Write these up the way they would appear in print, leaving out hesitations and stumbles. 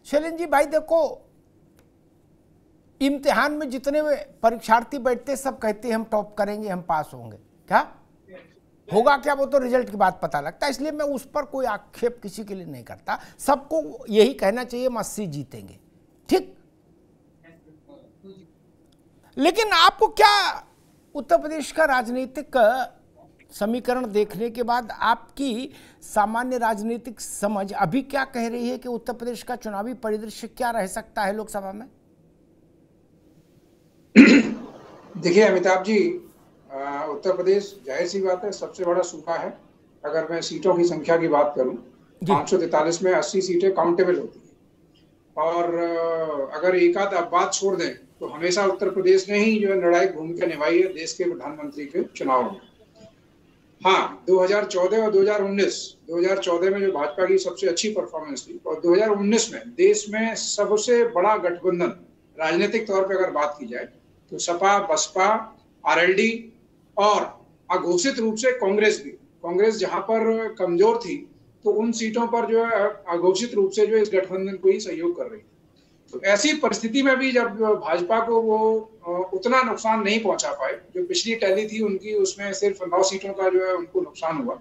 शैलेंद्र जी भाई देखो, इम्तिहान में जितने परीक्षार्थी बैठते सब कहते हैं हम टॉप करेंगे, हम पास होंगे, क्या होगा क्या वो तो रिजल्ट के बाद पता लगता है। इसलिए मैं उस पर कोई आक्षेप किसी के लिए नहीं करता, सबको यही कहना चाहिए हम 80 जीतेंगे, ठीक। लेकिन आपको क्या उत्तर प्रदेश का राजनीतिक समीकरण देखने के बाद आपकी सामान्य राजनीतिक समझ अभी क्या कह रही है कि उत्तर प्रदेश का चुनावी परिदृश्य क्या रह सकता है लोकसभा में? देखिए अमिताभ जी, उत्तर प्रदेश जाहिर सी बात है सबसे बड़ा सूखा है। अगर मैं सीटों की संख्या की बात करूं, 543 में 80 सीटें काउंटेबल होती हैं। और अगर एक आध बात छोड़ दें तो हमेशा उत्तर प्रदेश ने ही जो है निर्णायक भूमिका निभाई है देश के प्रधानमंत्री के चुनाव में। हाँ, 2014 और 2014 में जो भाजपा की सबसे अच्छी परफॉर्मेंस थी, और 2019 में देश में सबसे बड़ा गठबंधन राजनीतिक तौर पर अगर बात की जाए तो सपा, बसपा, आरएलडी और अघोषित रूप से कांग्रेस भी। कांग्रेस जहां पर कमजोर थी तो उन सीटों पर जो है अघोषित रूप से जो इस गठबंधन को ही सहयोग कर रही थी। तो ऐसी परिस्थिति में भी जब भाजपा को वो उतना नुकसान नहीं पहुंचा पाए, जो पिछली टैली थी उनकी उसमें सिर्फ 9 सीटों का जो है उनको नुकसान हुआ,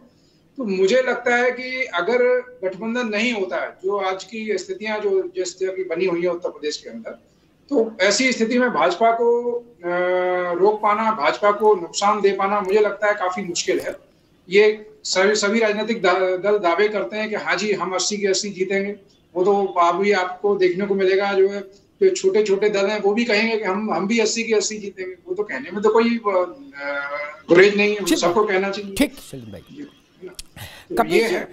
तो मुझे लगता है कि अगर गठबंधन नहीं होता है, जो आज की स्थितियां जो जिस तरह की बनी हुई है उत्तर प्रदेश के अंदर, तो ऐसी स्थिति में भाजपा को रोक पाना, भाजपा को नुकसान दे पाना मुझे लगता है काफी मुश्किल है। ये सभी राजनीतिक दल दावे करते हैं कि हाँ जी हम 80 के 80 जीतेंगे। वो तो अभी आपको देखने को मिलेगा जो है जो छोटे छोटे दल हैं वो भी कहेंगे कि हम भी 80 के 80 जीतेंगे। वो तो कहने में तो कोई गुरेज नहीं है, सबको कहना चाहिए। ठीक शैलेंद्र भाई, तो ये है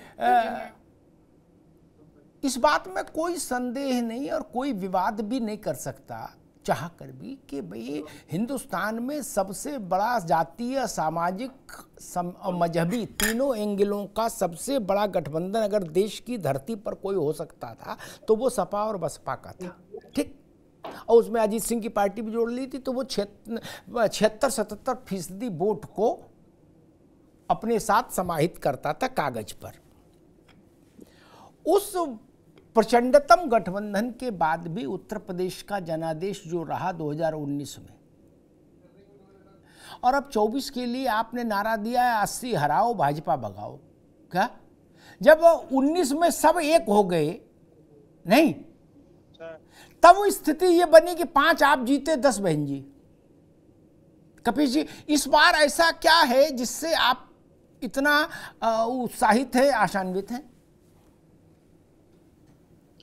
इस बात में कोई संदेह नहीं और कोई विवाद भी नहीं कर सकता चाह कर भी कि भाई हिंदुस्तान में सबसे बड़ा जातीय, सामाजिक और मजहबी तीनों एंगलों का सबसे बड़ा गठबंधन अगर देश की धरती पर कोई हो सकता था तो वो सपा और बसपा का था, ठीक। और उसमें अजीत सिंह की पार्टी भी जोड़ ली थी तो वो 76-77% वोट को अपने साथ समाहित करता था कागज पर। उस प्रचंडतम गठबंधन के बाद भी उत्तर प्रदेश का जनादेश जो रहा 2019 में, और अब 24 के लिए आपने नारा दिया है 80 हराओ भाजपा भगाओ, क्या जब 19 में सब एक हो गए नहीं, तब वो स्थिति ये बनी कि 5 आप जीते 10 बहन जी। कपिल जी, इस बार ऐसा क्या है जिससे आप इतना उत्साहित है, आशान्वित हैं?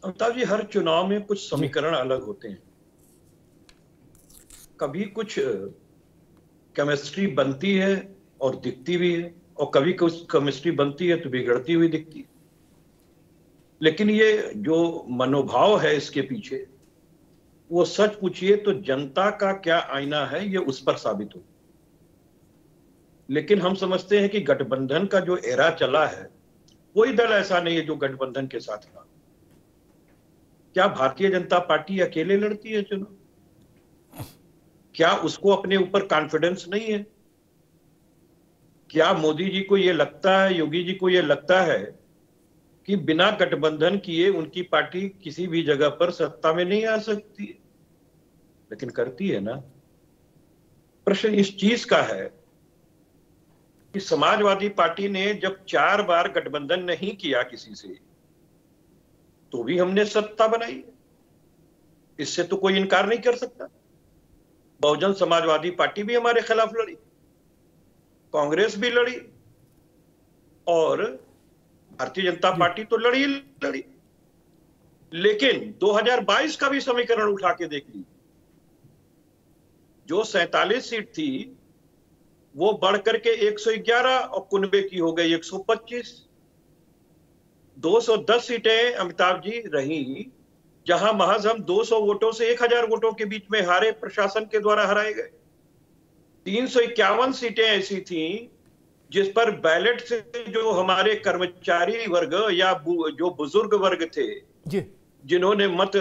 अमिताभ जी, हर चुनाव में कुछ समीकरण अलग होते हैं। कभी कुछ केमिस्ट्री बनती है और दिखती भी है, और कभी कुछ केमिस्ट्री बनती है तो बिगड़ती हुई दिखती है। लेकिन ये जो मनोभाव है इसके पीछे, वो सच पूछिए तो जनता का क्या आईना है ये उस पर साबित हो। लेकिन हम समझते हैं कि गठबंधन का जो एरा चला है, कोई दल ऐसा नहीं है जो गठबंधन के साथ रहा। क्या भारतीय जनता पार्टी अकेले लड़ती है चुनाव? क्या उसको अपने ऊपर कॉन्फिडेंस नहीं है? क्या मोदी जी को यह लगता है, योगी जी को यह लगता है कि बिना गठबंधन किए उनकी पार्टी किसी भी जगह पर सत्ता में नहीं आ सकती? लेकिन करती है ना। प्रश्न इस चीज का है कि समाजवादी पार्टी ने जब 4 बार गठबंधन नहीं किया किसी से, तो भी हमने सत्ता बनाई। इससे तो कोई इनकार नहीं कर सकता। बहुजन समाजवादी पार्टी भी हमारे खिलाफ लड़ी, कांग्रेस भी लड़ी, और भारतीय जनता पार्टी तो लड़ी। लेकिन 2022 का भी समीकरण उठा के देख लीजिए। जो 47 सीट थी वो बढ़कर के 111 और कुनबे की हो गई 125। 210 सीटें अमिताभ जी रही, जहां महज हम 200 वोटों से 1000 वोटों के बीच में हारे, प्रशासन के द्वारा हराए गए। 351 सीटें ऐसी थीं जिस पर बैलेट से जो हमारे कर्मचारी वर्ग या जो बुजुर्ग वर्ग थे जिन्होंने मत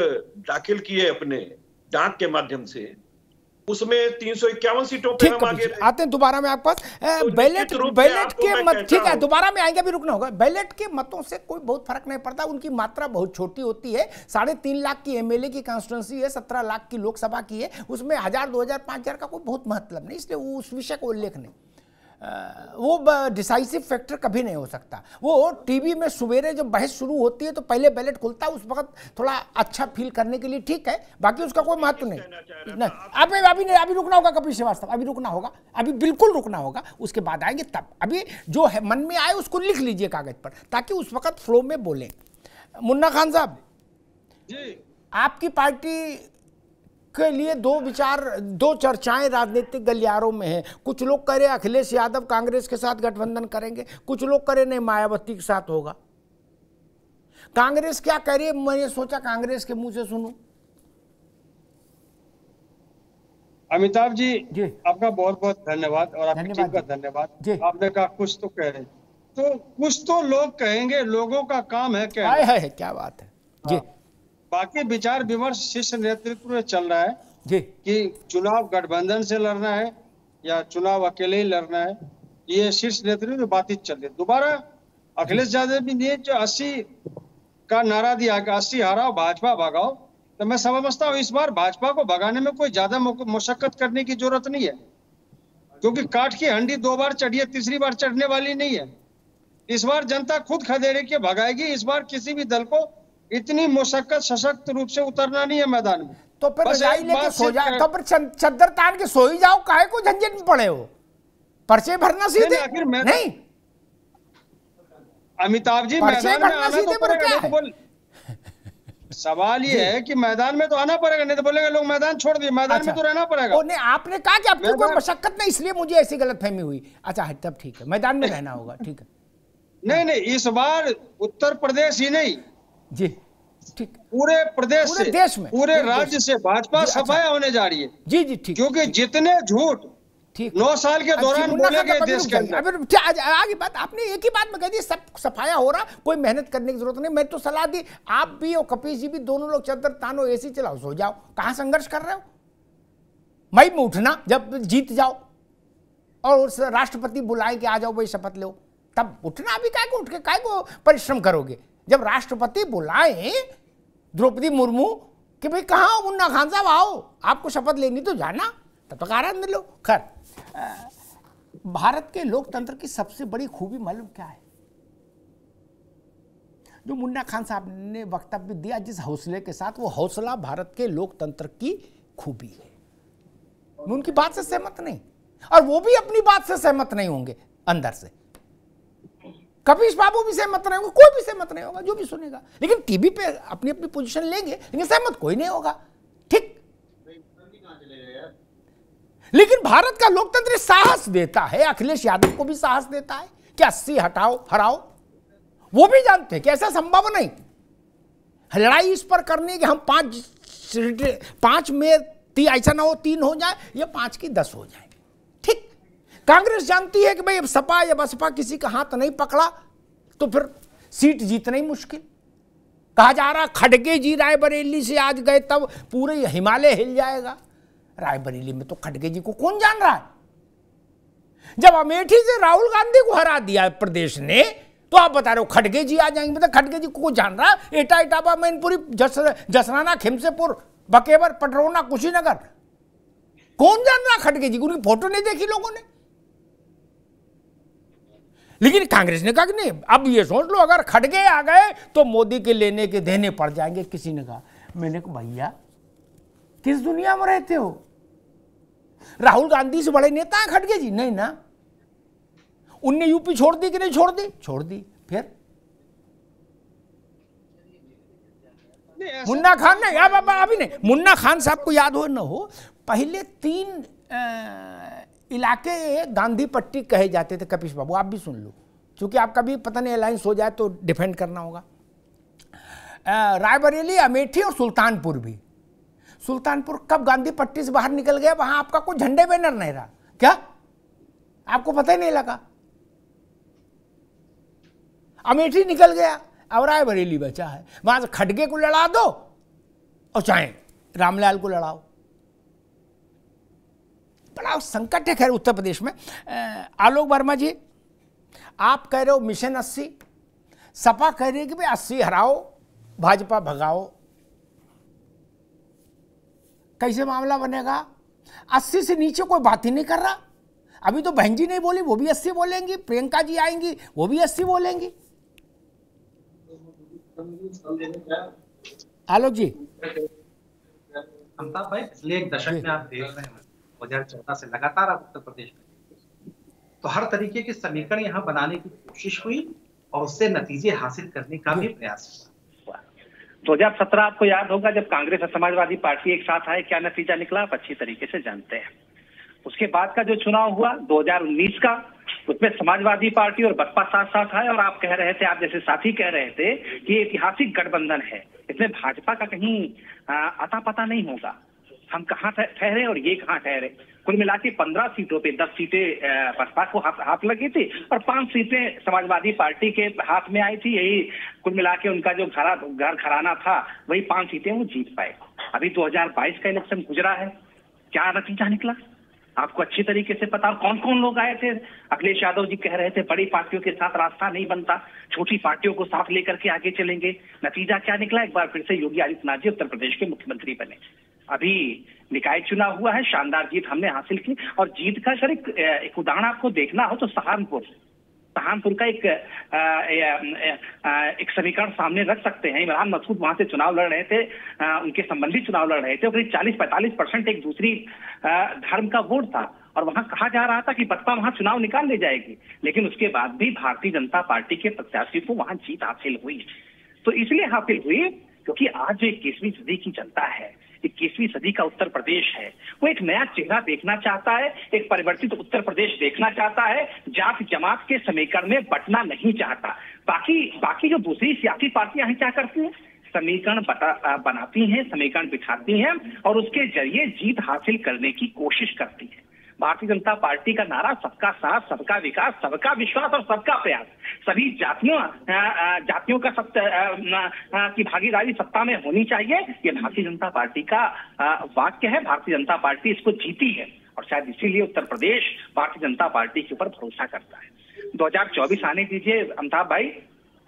दाखिल किए अपने डाक के माध्यम से, उसमें 351 सीटों पे ठीक हम आगे है, आते हैं दोबारा में आपके पास। तो बैलेट के मत, ठीक है, दोबारा में आएंगे, भी रुकना होगा। बैलेट के मतों से कोई बहुत फर्क नहीं पड़ता, उनकी मात्रा बहुत छोटी होती है। 3.5 लाख की एमएलए की कॉन्स्टिट्यूंसी है, 17 लाख की लोकसभा की है, उसमें 1000, 2000, 5000 का कोई बहुत मतलब नहीं, इसलिए वो उस विषय को उल्लेख नहीं, वो डिसाइसिव फैक्टर कभी नहीं हो सकता। वो टीवी में सवेरे जब बहस शुरू होती है तो पहले बैलेट खुलता है, उस वक्त थोड़ा अच्छा फील करने के लिए ठीक है, बाकी उसका कोई महत्व नहीं। अभी रुकना होगा कपिल श्रीवास्तव, अभी रुकना होगा, अभी बिल्कुल रुकना होगा, उसके बाद आएंगे तब। अभी जो है मन में आए उसको लिख लीजिए कागज पर, ताकि उस वक्त फ्लो में बोलें। मुन्ना खान साहब जी, आपकी पार्टी के लिए दो चर्चाएं राजनीतिक गलियारों में हैं। कुछ लोग कह रहे अखिलेश यादव कांग्रेस के साथ गठबंधन करेंगे, कुछ लोग कह रहे नहीं मायावती के साथ होगा। कांग्रेस क्या कह रही है, मैंने सोचा कांग्रेस के मुंह से सुनूं। अमिताभ जी आपका बहुत बहुत धन्यवाद, और आपकी टीम का धन्यवाद। आपने कहा कुछ तो कह रहे, तो कुछ तो लोग कहेंगे, लोगों का काम है क्या है, क्या बात है जी। बाकी विचार विमर्श शीर्ष नेतृत्व में चल रहा है जी, कि चुनाव गठबंधन से लड़ना है या चुनाव अकेले ही लड़ना है, ये शीर्ष नेतृत्व में बातचीत चल रही है। दोबारा अखिलेश यादव ने जो 80 का नारा दिया कि 80 हराओ भाजपा भगाओ, तो मैं समझता हूँ इस बार भाजपा को भगाने में कोई ज्यादा मुशक्कत करने की जरूरत नहीं है, क्योंकि काठ की हंडी 2 बार चढ़ी है, तीसरी बार चढ़ने वाली नहीं है। इस बार जनता खुद खदेड़ के भगाएगी। इस बार किसी भी दल को इतनी मुशक्कत सशक्त रूप से उतरना नहीं है मैदान में। तो फिर रजाई लेके सो जाओ, तो फिर चद्दर तान के सो ही जाओ, काहे को झंझट में पड़े हो, पर्चे भरना सीधे नहीं। अमिताभ जी मैदान में आना तो पड़ेगा, सवाल ये है कि मैदान में तो आना पड़ेगा, नहीं तो बोलेंगे लोग मैदान छोड़ दिए, मैदान में तो रहना पड़ेगा। नहीं, आपने कहा कि आपकी कोई मशक्कत नहीं, इसलिए मुझे ऐसी गलतफहमी हुई। अच्छा तब ठीक है, मैदान में रहना होगा, ठीक है। नहीं, इस बार उत्तर प्रदेश ही नहीं जी, ठीक, पूरे प्रदेश से, देश में, पूरे राज्य से भाजपा सफाया होने जा रही है जी, ठीक, क्योंकि जितने झूठ 9 साल के दौरान बोले गए देश के अंदर। आगे बात आपने एक ही बात में कह दी, सब सफाया हो रहा, कोई मेहनत करने की जरूरत नहीं। मैं तो सलाह दी, आप भी और कपिल जी भी, दोनों लोग चद्दर तानो, एसी चलाओ, सो जाओ। कहां संघर्ष कर रहे हो? मई में उठना जब जीत जाओ, और उस राष्ट्रपति बुलाए कि आ जाओ भाई शपथ लो, तब उठना। अभी काय को उठ के काय को परिश्रम करोगे? जब राष्ट्रपति बुलाए द्रौपदी मुर्मू कि भाई कहाँ हो मुन्ना खान साहब, आओ, आपको शपथ लेनी तो जाना, तब तक आनंद लो। खैर, भारत के लोकतंत्र की सबसे बड़ी खूबी मालूम क्या है? जो मुन्ना खान साहब ने वक्तव्य दिया जिस हौसले के साथ, वो हौसला भारत के लोकतंत्र की खूबी है। मैं उनकी बात से सहमत नहीं, और वो भी अपनी बात से सहमत नहीं होंगे अंदर से। कपिल बाबू भी सहमत नहीं होगा, कोई भी सहमत नहीं होगा जो भी सुनेगा, लेकिन टीवी पे अपनी अपनी पोजीशन लेंगे, लेकिन सहमत कोई नहीं होगा, ठीक। लेकिन भारत का लोकतंत्र साहस देता है, अखिलेश यादव को भी साहस देता है कि 80 हटाओ हराओ। वो भी जानते हैं कि ऐसा संभव नहीं, लड़ाई इस पर करनी कि हम 5 में ऐसा ना हो 3 हो जाए, या 5 की 10 हो जाए, ठीक। कांग्रेस जानती है कि भाई अब सपा या बसपा किसी का हाथ नहीं पकड़ा तो फिर सीट जीतना ही मुश्किल। कहा जा रहा खड़गे जी रायबरेली से आज गए तब पूरे हिमालय हिल जाएगा। रायबरेली में तो खड़गे जी को कौन जान रहा है? जब अमेठी से राहुल गांधी को हरा दिया प्रदेश ने, तो आप बता रहे हो खड़गे जी आ जाएंगे? मतलब खड़गे जी को जान रहा है? एटा इटावा मैनपुरी जसराना खिमसेपुर बकेवर पटरौना कुशीनगर, कौन जान रहा खड़गे जी? उनकी फोटो नहीं देखी लोगों ने। लेकिन कांग्रेस ने कहा कि नहीं, अब ये सोच लो अगर खड़गे आ गए तो मोदी के लेने के देने पड़ जाएंगे। किसी ने कहा, मैंने कहा भैया किस दुनिया में रहते हो? राहुल गांधी से बड़े नेता हैं खड़गे जी? नहीं ना। उनने यूपी छोड़ दी कि नहीं छोड़ दी? छोड़ दी। फिर मुन्ना खान ने, अभी नहीं, मुन्ना खान साहब को याद हो न हो, पहले 3 इलाके गांधी पट्टी कहे जाते थे। कपिल बाबू आप भी सुन लो, क्योंकि आपका भी पता नहीं अलायंस हो जाए तो डिफेंड करना होगा। रायबरेली, अमेठी और सुल्तानपुर भी। सुल्तानपुर कब गांधी पट्टी से बाहर निकल गया, वहां आपका कोई झंडे बैनर नहीं रहा क्या? आपको पता ही नहीं लगा? अमेठी निकल गया, अब रायबरेली बचा है। वहां से खड़गे को लड़ा दो और चाहे रामलाल को लड़ाओ। बड़ा संकट है खैर उत्तर प्रदेश में। आलोक वर्मा जी, आप कह रहे हो मिशन 80, सपा कह रही है कि भाई 80 हराओ, भाजपा भगाओ, कैसे मामला बनेगा? 80 से नीचे कोई बात ही नहीं कर रहा। अभी तो बहन जी नहीं बोली, वो भी 80 बोलेंगी, प्रियंका जी आएंगी वो भी 80 बोलेंगी। आलोक जी। अमिताभ भाई, पिछले एक दशक में आप देख रहे हैं 2014 से लगातार आप उत्तर प्रदेश में तो हर तरीके के समीकरण यहाँ बनाने की कोशिश हुई और उससे नतीजे हासिल करने का भी प्रयास हुआ। 2017 आपको याद होगा जब कांग्रेस और समाजवादी पार्टी एक साथ आए, क्या नतीजा निकला आप अच्छी तरीके से जानते हैं। उसके बाद का जो चुनाव हुआ 2019 का, उसमें समाजवादी पार्टी और बसपा साथ साथ आए और आप कह रहे थे, आप जैसे साथी कह रहे थे कि ऐतिहासिक गठबंधन है, इसमें भाजपा का कहीं अता पता नहीं होगा, हम कहाँ ठहरे और ये कहाँ ठहरे। कुल मिला के 15 सीटों पे 10 सीटें बसपा को हाथ लगी थी और 5 सीटें समाजवादी पार्टी के हाथ में आई थी। यही कुल मिला के उनका जो घर घराना था, वही 5 सीटें वो जीत पाए। अभी 2022 का इलेक्शन गुजरा है, क्या नतीजा निकला आपको अच्छी तरीके से पता। कौन कौन लोग आए थे? अखिलेश यादव जी कह रहे थे बड़ी पार्टियों के साथ रास्ता नहीं बनता, छोटी पार्टियों को साथ लेकर के आगे चलेंगे। नतीजा क्या निकला? एक बार फिर से योगी आदित्यनाथ जी उत्तर प्रदेश के मुख्यमंत्री बने। अभी निकाय चुनाव हुआ है, शानदार जीत हमने हासिल की। और जीत का सर एक उदाहरण आपको देखना हो तो सहारनपुर का एक समीकरण सामने रख सकते हैं। इमरान मसूद वहां से चुनाव लड़ रहे थे, उनके संबंधी चुनाव लड़ रहे थे, करीब 40-45% एक दूसरी धर्म का वोट था और वहां कहा जा रहा था कि बसपा वहां चुनाव निकाल ले जाएगी, लेकिन उसके बाद भी भारतीय जनता पार्टी के प्रत्याशी को वहां जीत हासिल हुई। तो इसलिए हासिल हुई क्योंकि आज जो 21वीं सदी की जनता है, 21वीं सदी का उत्तर प्रदेश है, वो एक नया चेहरा देखना चाहता है, एक परिवर्तित उत्तर प्रदेश देखना चाहता है, जात जमात के समीकरण में बंटना नहीं चाहता। बाकी जो दूसरी सियासी पार्टियां हैं क्या करती हैं? समीकरण बनाती हैं, समीकरण बिठाती हैं और उसके जरिए जीत हासिल करने की कोशिश करती है। भारतीय जनता पार्टी का नारा सबका साथ, सबका विकास, सबका विश्वास और सबका प्रयास, सभी जातियों का की भागीदारी सत्ता में होनी चाहिए, ये भारतीय जनता पार्टी का वाक्य है। भारतीय जनता पार्टी इसको जीती है और शायद इसीलिए उत्तर प्रदेश भारतीय जनता पार्टी के ऊपर भरोसा करता है। 2024 आने दीजिए अमिताभ भाई,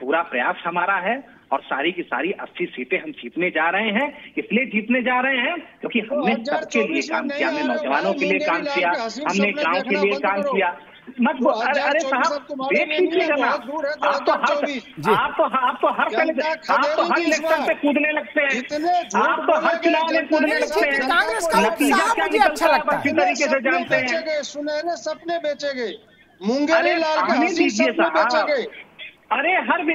पूरा प्रयास हमारा है और सारी की सारी 80 सीटें हम जीतने जा रहे हैं। इसलिए जीतने जा रहे हैं क्योंकि हमने सबके लिए काम किया, हमने नौजवानों के लिए काम किया, हमने गांव के लिए काम किया। अरे साहब देख लीजिएगा ना, आप तो हर इलेक्शन पे कूदने लगते हैं, आप तो हर चुनाव में कूदने लगते हैं। कांग्रेस का नतीजा क्या निकलता है अच्छी तरीके से जानते हैं। सुनहरे सपने बेचेंगे, मुंगेरी लाल के हसीन सपने बेचेंगे। अरे हमने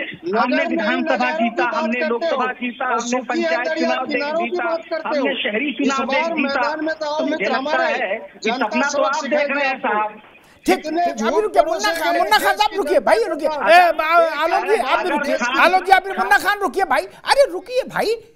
विधानसभा जीता, हमने लोकसभा जीता, हमने पंचायत चुनाव जीता, हमने शहरी चुनाव जीता। तो मुझे लगता है कि सपना तो आप देख रहे हैं साहब। ठीक, अभी रुकिए मुन्ना खान साहब, रुकिए भाई, रुकिए। आलोक जी आप भी रुकिए, आलोक जी आप भी, मुन्ना खान रुकिए भाई। अरे रुकिए भाई,